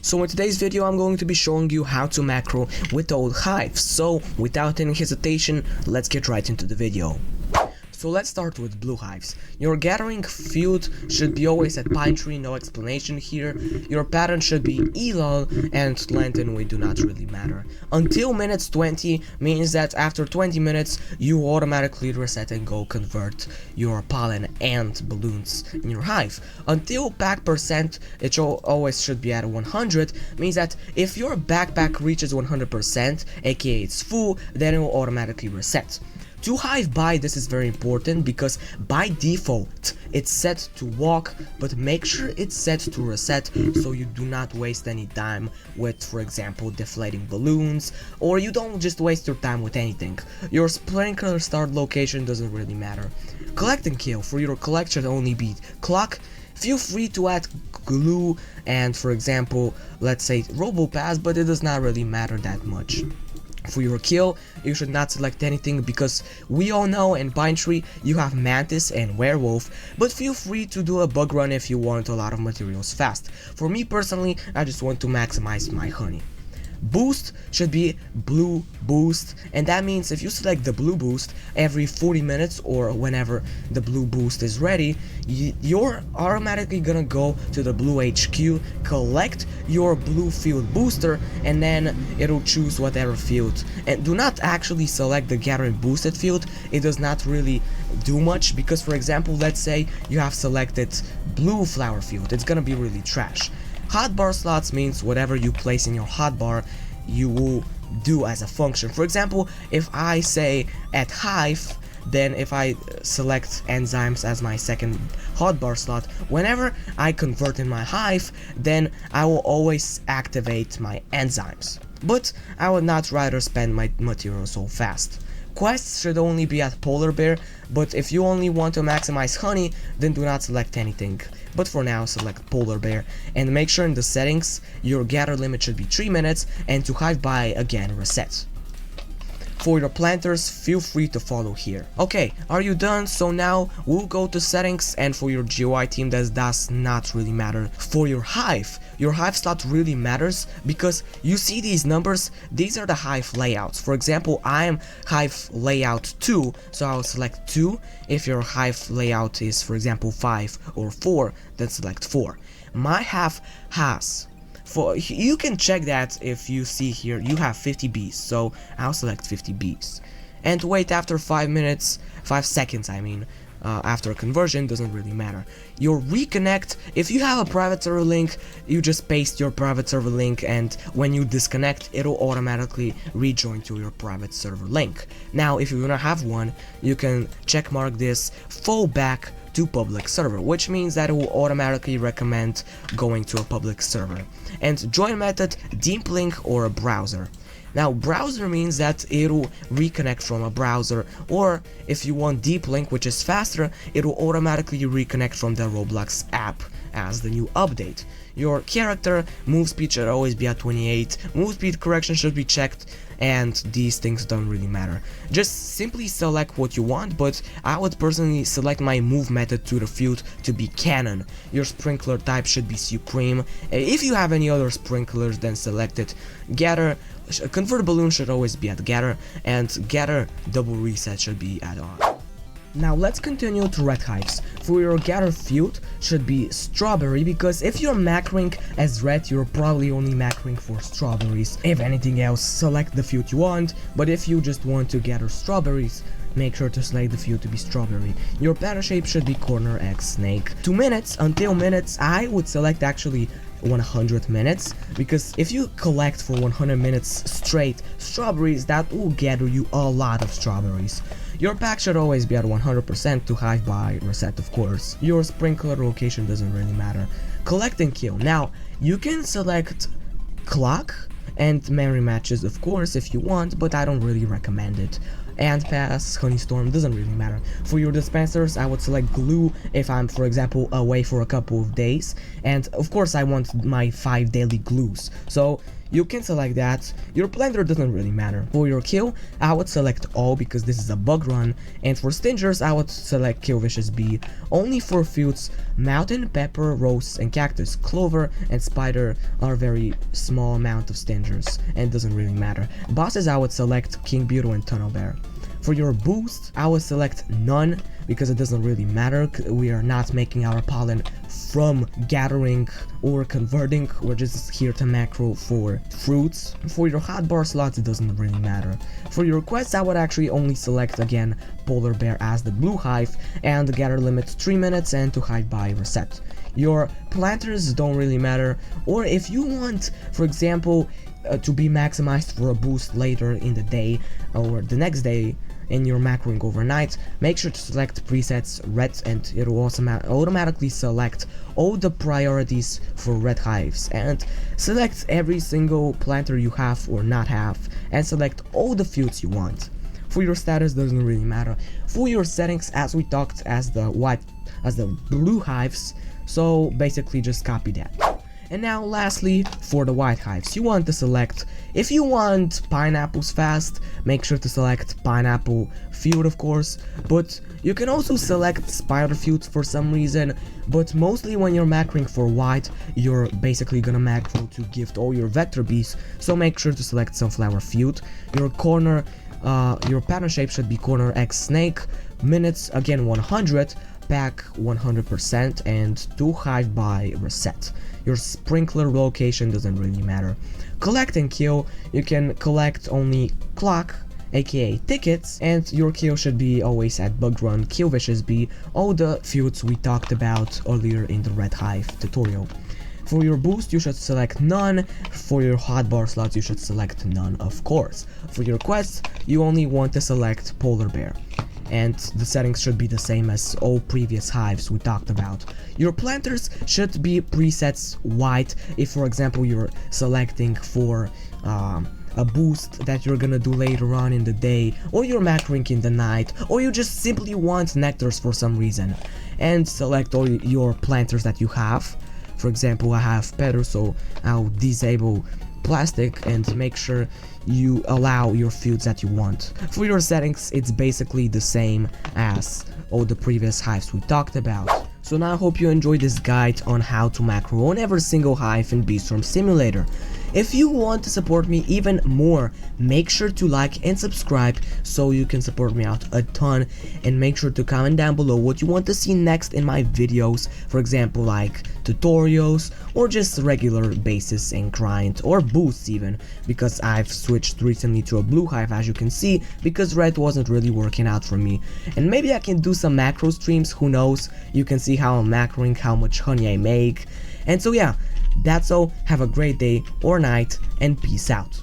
So in today's video I'm going to be showing you how to macro with old hives. So without any hesitation, let's get right into the video. So let's start with blue hives. Your gathering field should be always at pine tree, no explanation here. Your pattern should be elol, and length and weight do not really matter. Until minutes 20 means that after 20 minutes you automatically reset and go convert your pollen and balloons in your hive. Until pack percent, it always should be at 100, means that if your backpack reaches 100%, aka it's full, then it will automatically reset. To hive by, this is very important because by default it's set to walk, but make sure it's set to reset so you do not waste any time with, for example, deflating balloons, or you don't just waste your time with anything. Your sprinkler start location doesn't really matter. Collect and kill. For your collect should only be clock. Feel free to add glue and, for example, let's say Robopass, but it does not really matter that much. For your kill, you should not select anything because we all know in Pine Tree you have Mantis and Werewolf, but feel free to do a bug run if you want a lot of materials fast. For me personally, I just want to maximize my honey. Boost should be blue boost, and that means if you select the blue boost every 40 minutes or whenever the blue boost is ready, you're automatically gonna go to the blue HQ, collect your blue field booster, and then it'll choose whatever field. And do not actually select the gathering boosted field. It does not really do much because, for example, let's say you have selected blue flower field, it's gonna be really trash. Hotbar slots means whatever you place in your hotbar, you will do as a function. For example, if I say at hive, then if I select enzymes as my second hotbar slot, whenever I convert in my hive, then I will always activate my enzymes. But I would not rather spend my material so fast. Quests should only be at polar bear, but if you only want to maximize honey, then do not select anything. But for now, select polar bear, and make sure in the settings your gather limit should be 3 minutes, and to hive by again reset. For your planters, feel free to follow here. Okay, are you done? So now we'll go to settings, and for your GUI team that does not really matter. For your hive slot really matters because you see these numbers, these are the hive layouts. For example, I am hive layout 2, so I'll select 2. If your hive layout is, for example, 5 or 4, then select 4. My hive has, you can check that if you see here you have 50 bees, so I'll select 50 bees and wait after 5 seconds I mean, after conversion doesn't really matter. Your reconnect, if you have a private server link, you just paste your private server link, and when you disconnect it'll automatically rejoin to your private server link. Now if you don't have one, you can check mark this fallback to public server, which means that it will automatically recommend going to a public server. And join method, deep link or a browser. Now browser means that it'll reconnect from a browser, or if you want deep link, which is faster, it will automatically reconnect from the Roblox app as the new update. Your character move speed should always be at 28, move speed correction should be checked, and these things don't really matter. Just simply select what you want, but I would personally select my move method to the field to be cannon. Your sprinkler type should be supreme. If you have any other sprinklers, then select it. Gather, convert balloon should always be at gather, and gather double reset should be at on. Now let's continue to red hives. For your gather field should be strawberry, because if you're macroing as red, you're probably only macroing for strawberries. If anything else, select the field you want, but if you just want to gather strawberries, make sure to select the field to be strawberry. Your pattern shape should be corner X snake. 2 minutes until minutes, I would select actually 100 minutes, because if you collect for 100 minutes straight strawberries, that will gather you a lot of strawberries. Your pack should always be at 100% to hive by reset, of course. Your sprinkler location doesn't really matter. Collect and kill. Now you can select clock and memory matches, of course, if you want, but I don't really recommend it. ant pass, honey storm, doesn't really matter. For your dispensers, I would select glue if I'm, for example, away for a couple of days, and of course I want my 5 daily glues, so you can select that. Your planter doesn't really matter. For your kill, I would select all because this is a bug run, and for stingers, I would select kill vicious bee. Only for fruits, mountain, pepper, rose, and cactus, clover, and spider are very small amount of stingers, and doesn't really matter. Bosses, I would select king beetle and tunnel bear. For your boost, I would select none because it doesn't really matter. We are not making our pollen from gathering or converting. We're just here to macro for fruits. For your hotbar slots, it doesn't really matter. For your quests, I would actually only select again polar bear as the blue hive, and the gather limit 3 minutes and to hide by reset. Your planters don't really matter, or if you want, for example, to be maximized for a boost later in the day or the next day and you're macroing overnight, make sure to select presets red, and it will also automatically select all the priorities for red hives, and select every single planter you have or not have, and select all the fields you want. For your status, doesn't really matter. For your settings, as we talked, as the blue hives, so basically just copy that. And now lastly, for the white hives, you want to select, if you want pineapples fast, make sure to select pineapple field, of course, but you can also select spider fields for some reason, but mostly when you're macroing for white, you're basically gonna macro to gift all your vector bees, so make sure to select sunflower field. Your corner, your pattern shape should be corner X snake, minutes again 100, pack 100%, and to hive by reset. Your sprinkler location doesn't really matter. Collect and kill, you can collect only clock, aka tickets, and your kill should be always at bug run, kill vicious bee, all the fields we talked about earlier in the red hive tutorial. For your boost, you should select none. For your hotbar slots, you should select none, of course. For your quests, you only want to select polar bear, and the settings should be the same as all previous hives we talked about. Your planters should be presets white if, for example, you're selecting for a boost that you're gonna do later on in the day, or you're macroing in the night, or you just simply want nectars for some reason, and select all your planters that you have. For example, I have petal, so I'll disable plastic and make sure you allow your fields that you want. For your settings, it's basically the same as all the previous hives we talked about. So now I hope you enjoyed this guide on how to macro on every single hive in Beestorm Simulator. If you want to support me even more, make sure to like and subscribe so you can support me out a ton, and make sure to comment down below what you want to see next in my videos, for example like tutorials or just regular basis and grind or boosts even, because I've switched recently to a blue hive as you can see because red wasn't really working out for me, and maybe I can do some macro streams, who knows. You can see how I'm macroing, how much honey I make, and so yeah, that's all. Have a great day or night, and peace out.